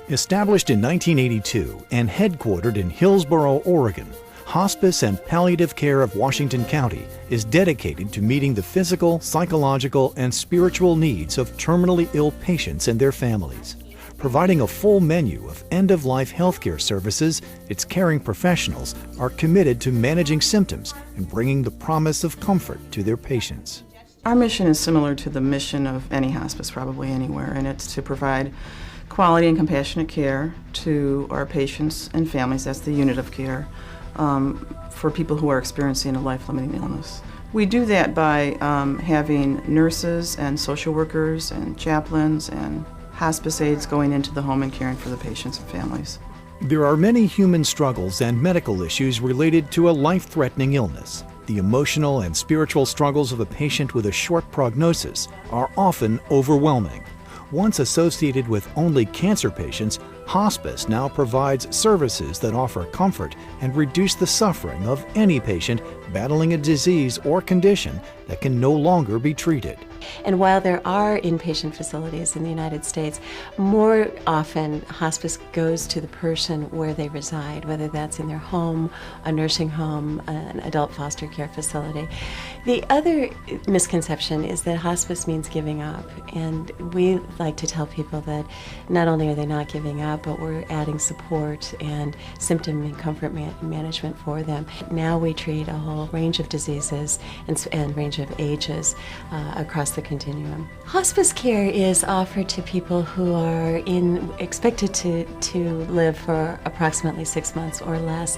Established in 1982 and headquartered in Hillsboro, Oregon, Hospice and Palliative Care of Washington County is dedicated to meeting the physical, psychological, and spiritual needs of terminally ill patients and their families. Providing a full menu of end-of-life healthcare services, its caring professionals are committed to managing symptoms and bringing the promise of comfort to their patients. Our mission is similar to the mission of any hospice, probably anywhere, and it's to provide quality and compassionate care to our patients and families. That's the unit of care for people who are experiencing a life-limiting illness. We do that by having nurses and social workers and chaplains and hospice aides going into the home and caring for the patients and families. There are many human struggles and medical issues related to a life-threatening illness. The emotional and spiritual struggles of a patient with a short prognosis are often overwhelming. Once associated with only cancer patients, hospice now provides services that offer comfort and reduce the suffering of any patient battling a disease or condition that can no longer be treated. And while there are inpatient facilities in the United States, more often hospice goes to the person where they reside, whether that's in their home, a nursing home, an adult foster care facility. The other misconception is that hospice means giving up, and we like to tell people that not only are they not giving up, but we're adding support and symptom and comfort management for them. Now we treat a whole range of diseases and range of ages across the continuum. Hospice care is offered to people who are expected to live for approximately 6 months or less.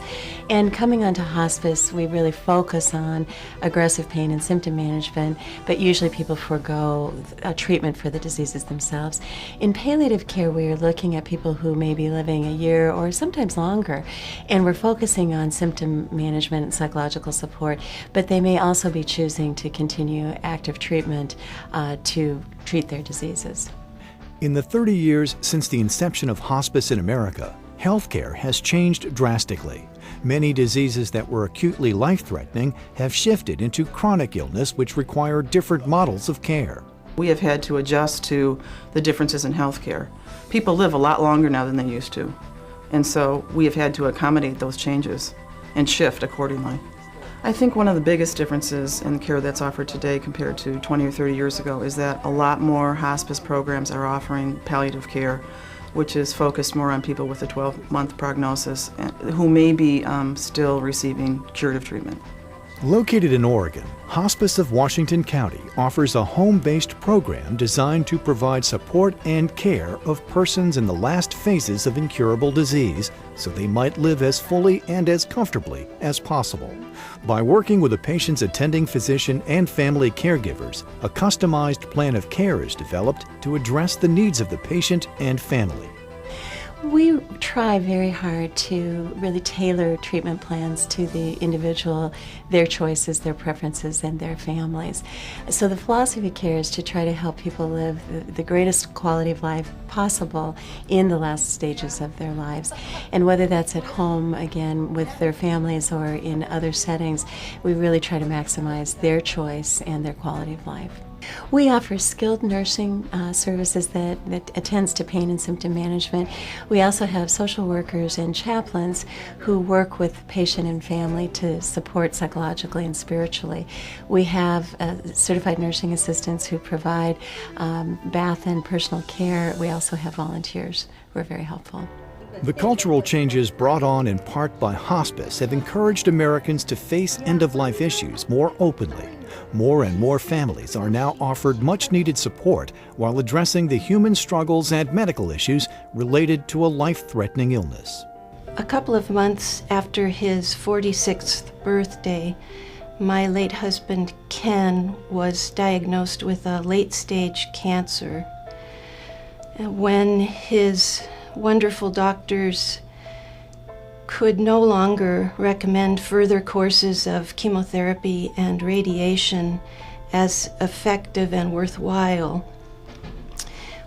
And coming onto hospice, we really focus on aggressive pain and symptom management, but usually people forego a treatment for the diseases themselves. In palliative care, we are looking at people who may be living a year or sometimes longer, and we're focusing on symptom management and psychological support, but they may also be choosing to continue active treatment to treat their diseases. In the 30 years since the inception of hospice in America, healthcare has changed drastically. Many diseases that were acutely life-threatening have shifted into chronic illness which require different models of care. We have had to adjust to the differences in healthcare. People live a lot longer now than they used to, and so we have had to accommodate those changes and shift accordingly. I think one of the biggest differences in the care that's offered today compared to 20 or 30 years ago is that a lot more hospice programs are offering palliative care, which is focused more on people with a 12-month prognosis who may be still receiving curative treatment. Located in Oregon, Hospice of Washington County offers a home-based program designed to provide support and care of persons in the last phases of incurable disease so they might live as fully and as comfortably as possible. By working with a patient's attending physician and family caregivers, a customized plan of care is developed to address the needs of the patient and family. We try very hard to really tailor treatment plans to the individual, their choices, their preferences, and their families. So the philosophy of care is to try to help people live the greatest quality of life possible in the last stages of their lives. And whether that's at home, again, with their families or in other settings, we really try to maximize their choice and their quality of life. We offer skilled nursing services that attends to pain and symptom management. We also have social workers and chaplains who work with patient and family to support psychologically and spiritually. We have certified nursing assistants who provide bath and personal care. We also have volunteers who are very helpful. The cultural changes brought on in part by hospice have encouraged Americans to face end-of-life issues more openly. More and more families are now offered much-needed support while addressing the human struggles and medical issues related to a life-threatening illness. A couple of months after his 46th birthday, my late husband Ken was diagnosed with a late-stage cancer. When his wonderful doctors could no longer recommend further courses of chemotherapy and radiation as effective and worthwhile,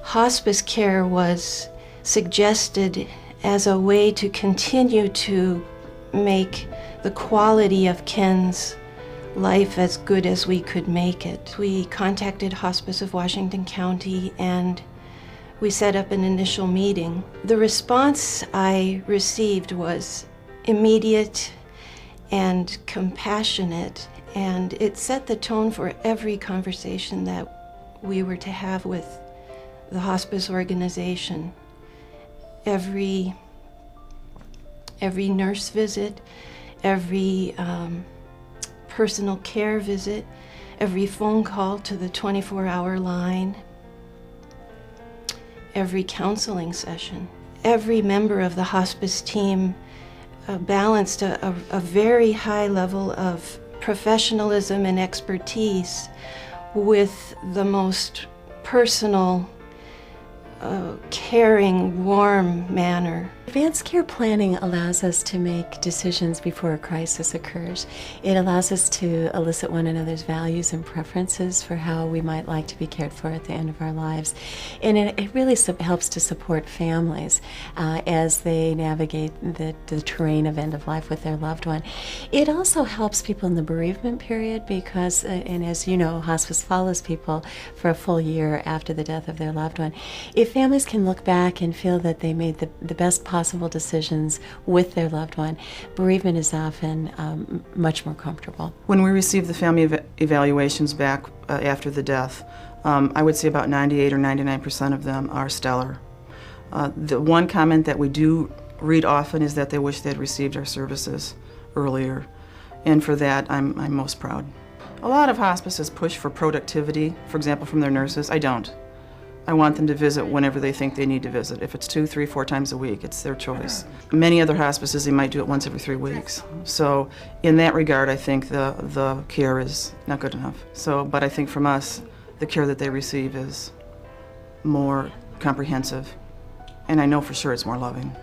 hospice care was suggested as a way to continue to make the quality of Ken's life as good as we could make it. We contacted Hospice of Washington County and We set up an initial meeting. The response I received was immediate and compassionate, and it set the tone for every conversation that we were to have with the hospice organization. Every nurse visit, every personal care visit, every phone call to the 24-hour line, every counseling session. Every member of the hospice team balanced a very high level of professionalism and expertise with the most personal, caring, warm manner. Advanced care planning allows us to make decisions before a crisis occurs. It allows us to elicit one another's values and preferences for how we might like to be cared for at the end of our lives. And it really helps to support families as they navigate the terrain of end of life with their loved one. It also helps people in the bereavement period because, and as you know, hospice follows people for a full year after the death of their loved one. If families can look back and feel that they made the best possible decisions with their loved one, bereavement is often much more comfortable. When we receive the family evaluations back after the death, I would say about 98 or 99% of them are stellar. The one comment that we do read often is that they wish they'd received our services earlier, and for that I'm most proud. A lot of hospices push for productivity, for example, from their nurses. I don't. I want them to visit whenever they think they need to visit. If it's 2, 3, 4 times a week, it's their choice. Many other hospices, they might do it once every 3 weeks. So in that regard, I think the care is not good enough. But I think from us, the care that they receive is more comprehensive. And I know for sure it's more loving.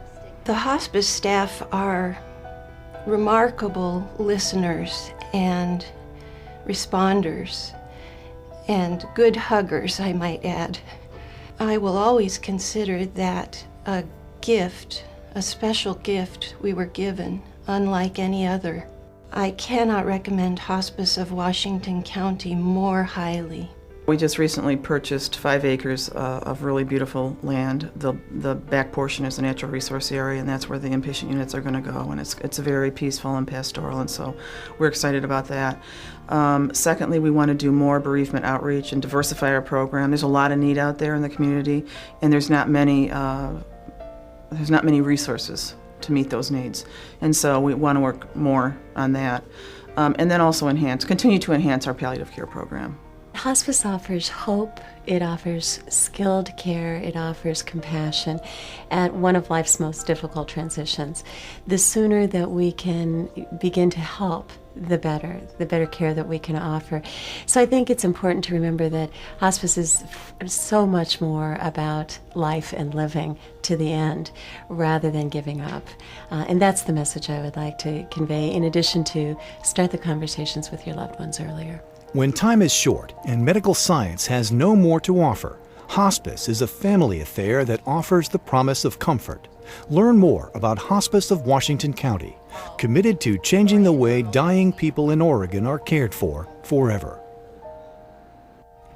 The hospice staff are remarkable listeners and responders and good huggers, I might add. I will always consider that a gift, a special gift we were given, unlike any other. I cannot recommend Hospice of Washington County more highly. We just recently purchased 5 acres of really beautiful land. The back portion is a natural resource area, and that's where the inpatient units are going to go, and it's very peaceful and pastoral, and so we're excited about that. Secondly, we want to do more bereavement outreach and diversify our program. There's a lot of need out there in the community, and there's not many resources to meet those needs, and so we want to work more on that. And then also continue to enhance our palliative care program. Hospice offers hope, it offers skilled care, it offers compassion at one of life's most difficult transitions. The sooner that we can begin to help, the better care that we can offer. So I think it's important to remember that hospice is so much more about life and living to the end rather than giving up. And that's the message I would like to convey, in addition to start the conversations with your loved ones earlier. When time is short and medical science has no more to offer, hospice is a family affair that offers the promise of comfort. Learn more about Hospice of Washington County, committed to changing the way dying people in Oregon are cared for forever.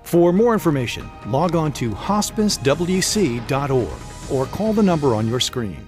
For more information, log on to hospicewc.org or call the number on your screen.